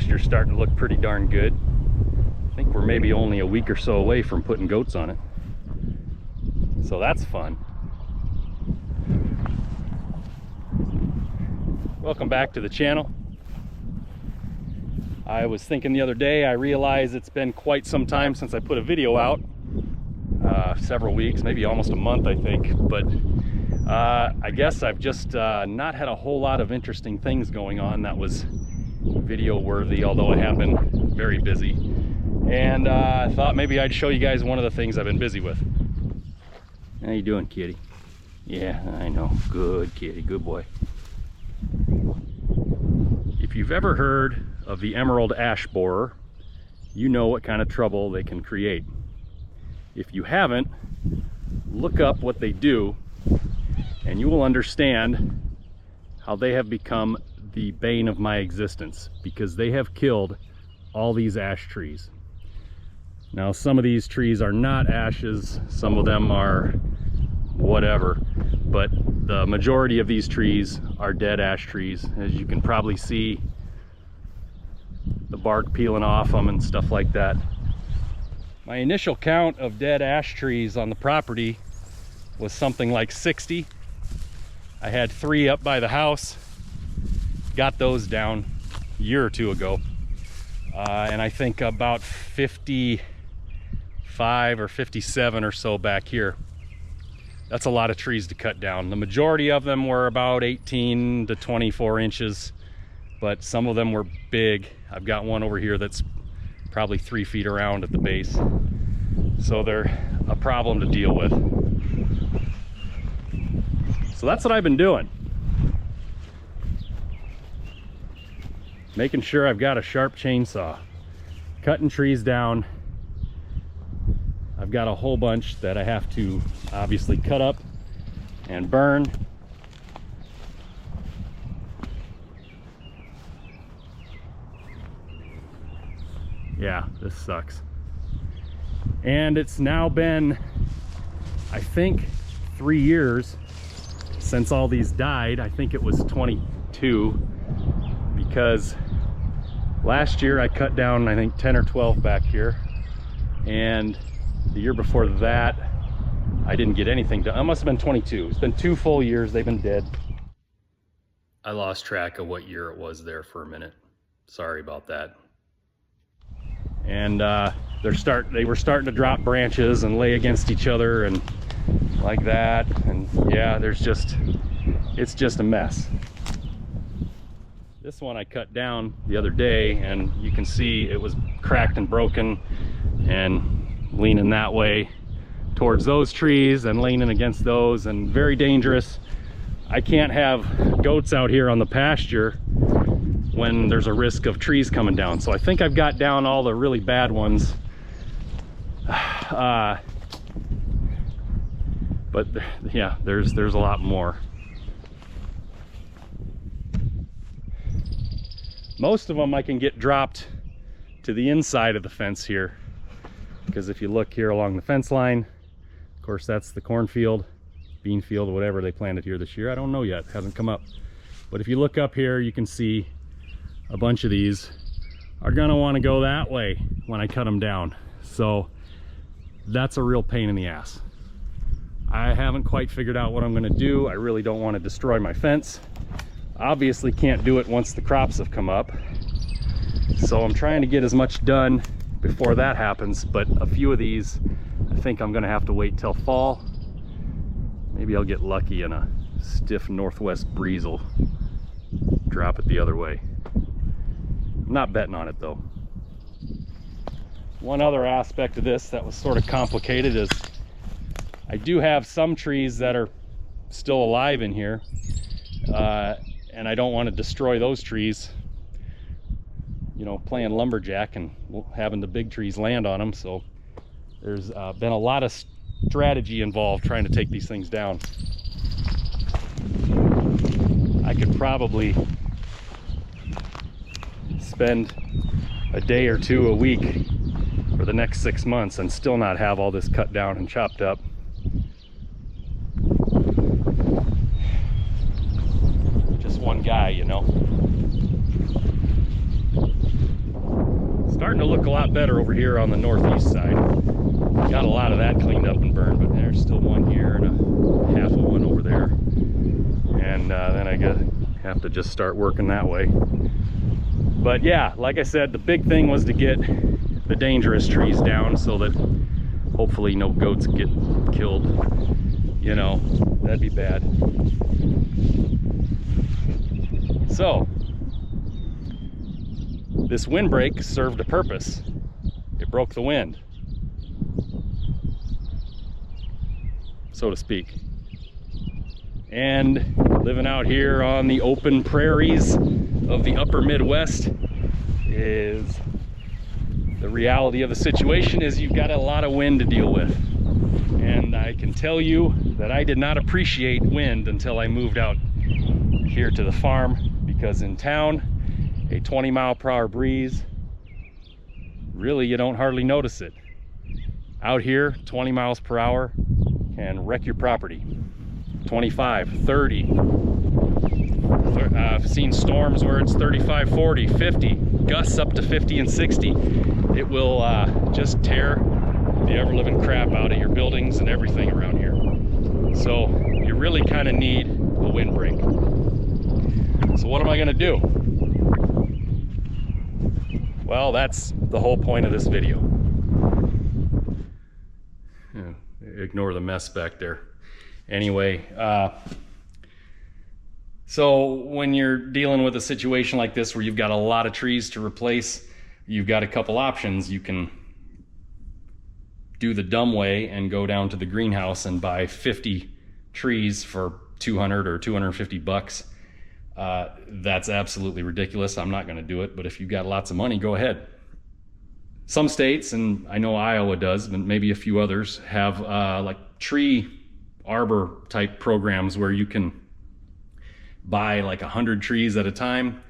pasture's starting to look pretty darn good. I think we're maybe only a week or so away from putting goats on it. So that's fun. Welcome back to the channel. I was thinking the other day, I realized it's been quite some time since I put a video out. Several weeks, maybe almost a month, I think. But I guess I've just not had a whole lot of interesting things going on that was video worthy, although I have been very busy. And I thought maybe I'd show you guys one of the things I've been busy with. How you doing, kitty? Yeah, I know. Good kitty, good boy. If you've ever heard of the emerald ash borer, you know what kind of trouble they can create. If you haven't, look up what they do and you will understand how they have become the bane of my existence, because they have killed all these ash trees. Now, some of these trees are not ashes, some of them are whatever, but the majority of these trees are dead ash trees. As you can probably see, the bark peeling off them and stuff like that. My initial count of dead ash trees on the property was something like 60. I had 3 up by the house, got those down a year or two ago, and I think about 55 or 57 or so back here. That's a lot of trees to cut down. The majority of them were about 18 to 24 inches, but some of them were big. I've got one over here that's probably 3 feet around at the base. So they're a problem to deal with. So that's what I've been doing. Making sure I've got a sharp chainsaw. Cutting trees down. I've got a whole bunch that I have to obviously cut up and burn. Yeah, this sucks. And it's now been, I think, 3 years since all these died. I think it was 22, because last year I cut down, I think, 10 or 12 back here, and the year before that I didn't get anything done. It must have been 22. It's been 2 full years they've been dead. I lost track of what year it was there for a minute. Sorry about that. And they were starting to drop branches and lay against each other and like that, and yeah, it's just a mess. This one I cut down the other day, and you can see it was cracked and broken and leaning that way towards those trees and leaning against those, and very dangerous. I can't have goats out here on the pasture when there's a risk of trees coming down. So I think I've got down all the really bad ones. But yeah, there's a lot more. Most of them I can get dropped to the inside of the fence here, because if you look here along the fence line, of course that's the cornfield, bean field, whatever they planted here this year. I don't know yet, hasn't come up. But if you look up here, you can see a bunch of these are gonna want to go that way when I cut them down. So that's a real pain in the ass. I haven't quite figured out what I'm gonna do. I really don't want to destroy my fence. Obviously can't do it once the crops have come up. So I'm trying to get as much done before that happens, but a few of these, I think I'm gonna have to wait till fall. Maybe I'll get lucky and a stiff northwest breeze will drop it the other way. I'm not betting on it though. One other aspect of this that was sort of complicated is I do have some trees that are still alive in here, and I don't want to destroy those trees, you know, playing lumberjack and having the big trees land on them. So there's been a lot of strategy involved trying to take these things down. I could probably spend a day or two a week for the next 6 months and still not have all this cut down and chopped up. Just one guy, you know. starting to look a lot better over here on the northeast side. Got a lot of that cleaned up and burned, but there's still one here and a half of one over there. And then I have to just start working that way. But yeah, like I said, the big thing was to get the dangerous trees down so that hopefully no goats get killed. You know, that'd be bad. So this windbreak served a purpose. It broke the wind, so to speak. And living out here on the open prairies of the upper Midwest is the reality of the situation is you've got a lot of wind to deal with. And I can tell you that I did not appreciate wind until I moved out here to the farm, because in town, a 20-mile-per-hour breeze, really you don't hardly notice it. Out here, 20 miles per hour can wreck your property. 25, 30. I've seen storms where it's 35, 40, 50, gusts up to 50 and 60. It will just tear the ever-living crap out of your buildings and everything around here. So you really kind of need a windbreak. So what am I gonna do? Well, that's the whole point of this video. Yeah, ignore the mess back there. Anyway, so when you're dealing with a situation like this where you've got a lot of trees to replace, you've got a couple options. You can do the dumb way and go down to the greenhouse and buy 50 trees for 200 or 250 bucks. That's absolutely ridiculous. I'm not going to do it, but if you've got lots of money, go ahead. Some states, and I know Iowa does, but maybe a few others, have like tree arbor type programs where you can buy like 100 trees at a time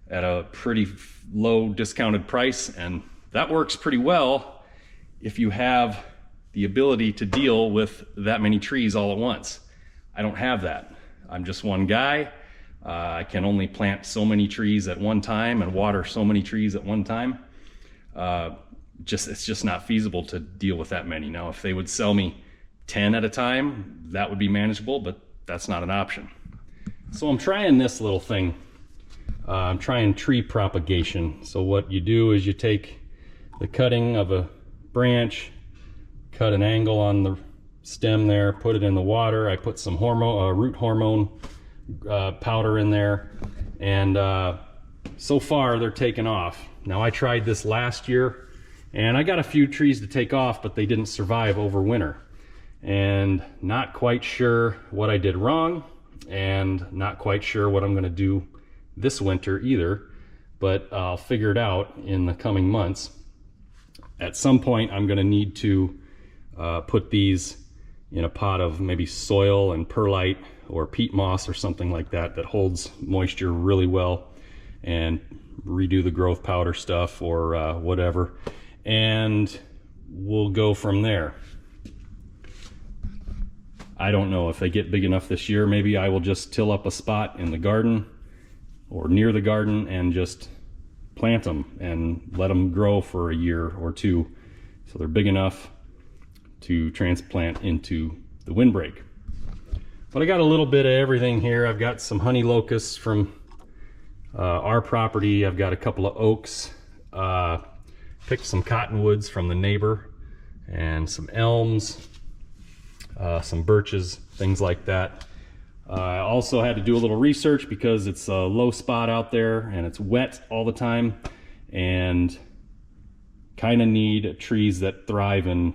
at a pretty low discounted price, and that works pretty well if you have the ability to deal with that many trees all at once. I don't have that. I'm just one guy. I can only plant so many trees at one time and water so many trees at one time. It's just not feasible to deal with that many. Now, if they would sell me 10 at a time, that would be manageable, but that's not an option. So I'm trying this little thing. I'm trying tree propagation. So what you do is you take the cutting of a branch, cut an angle on the stem there, put it in the water. I put some root hormone powder in there, and so far they're taking off. Now, I tried this last year and I got a few trees to take off, but they didn't survive over winter. And not quite sure what I did wrong, and not quite sure what I'm going to do this winter either, but I'll figure it out in the coming months. At some point I'm going to need to put these in a pot of maybe soil and perlite or peat moss or something like that that holds moisture really well, and redo the growth powder stuff or whatever, and we'll go from there. I don't know if they get big enough this year. Maybe I will just till up a spot in the garden or near the garden and just plant them and let them grow for a year or two so they're big enough to transplant into the windbreak. But I got a little bit of everything here. I've got some honey locusts from our property. I've got a couple of oaks, picked some cottonwoods from the neighbor, and some elms, some birches, things like that. I also had to do a little research because it's a low spot out there and it's wet all the time, and kind of need trees that thrive in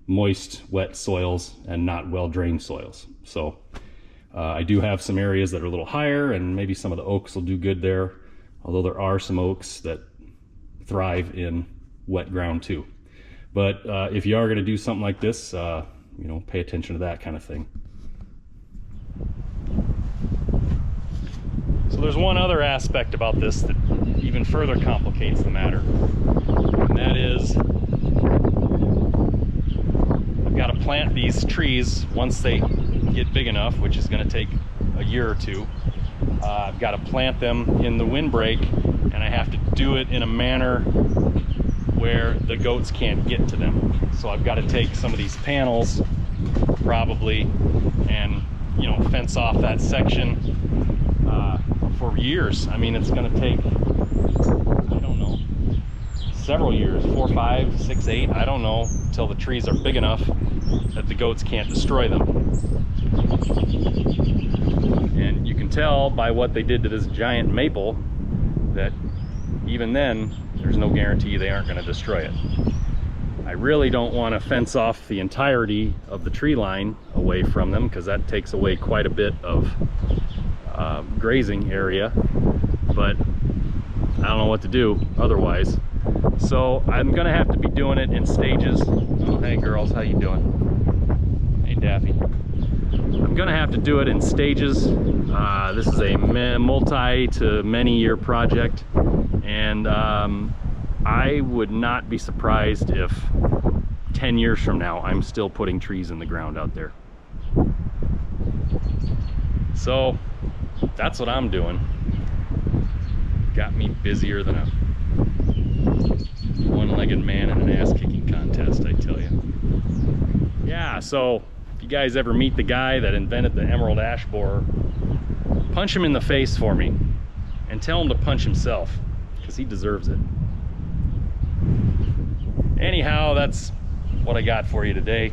moist, wet soils and not well-drained soils. So I do have some areas that are a little higher, and maybe some of the oaks will do good there, although there are some oaks that thrive in wet ground too. But if you are going to do something like this, you know, pay attention to that kind of thing. So there's one other aspect about this that even further complicates the matter, and that is I've got to plant these trees once they get big enough, which is going to take a year or two. I've got to plant them in the windbreak, and I have to do it in a manner where the goats can't get to them. So I've got to take some of these panels probably and, you know, fence off that section for years. I mean, it's going to take, I don't know, several years, 4, 5, 6, 8, I don't know, until the trees are big enough that the goats can't destroy them. And you can tell by what they did to this giant maple that even then there's no guarantee they aren't going to destroy it. I really don't want to fence off the entirety of the tree line away from them, because that takes away quite a bit of grazing area, but I don't know what to do otherwise. So I'm gonna have to be doing it in stages. Oh, hey girls, how you doing? Hey Daffy. I'm gonna have to do it in stages. This is a multi to many year project, and I would not be surprised if 10 years from now I'm still putting trees in the ground out there. So that's what I'm doing. Got me busier than a one-legged man in an ass-kicking contest, I tell you. Yeah, so if you guys ever meet the guy that invented the emerald ash borer, punch him in the face for me and tell him to punch himself, because he deserves it. Anyhow, that's what I got for you today.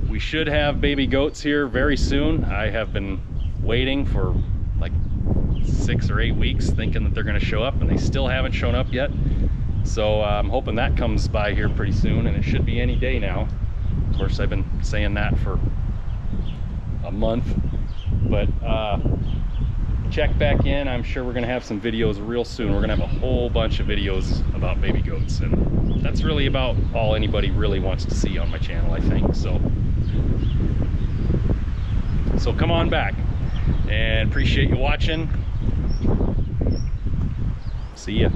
We should have baby goats here very soon. I have been waiting for like 6 or 8 weeks thinking that they're going to show up, and they still haven't shown up yet. So I'm hoping that comes by here pretty soon, and it should be any day now. Of course, I've been saying that for a month, but check back in. I'm sure we're going to have some videos real soon. We're going to have a whole bunch of videos about baby goats, and that's really about all anybody really wants to see on my channel, I think. So come on back, and appreciate you watching. See ya.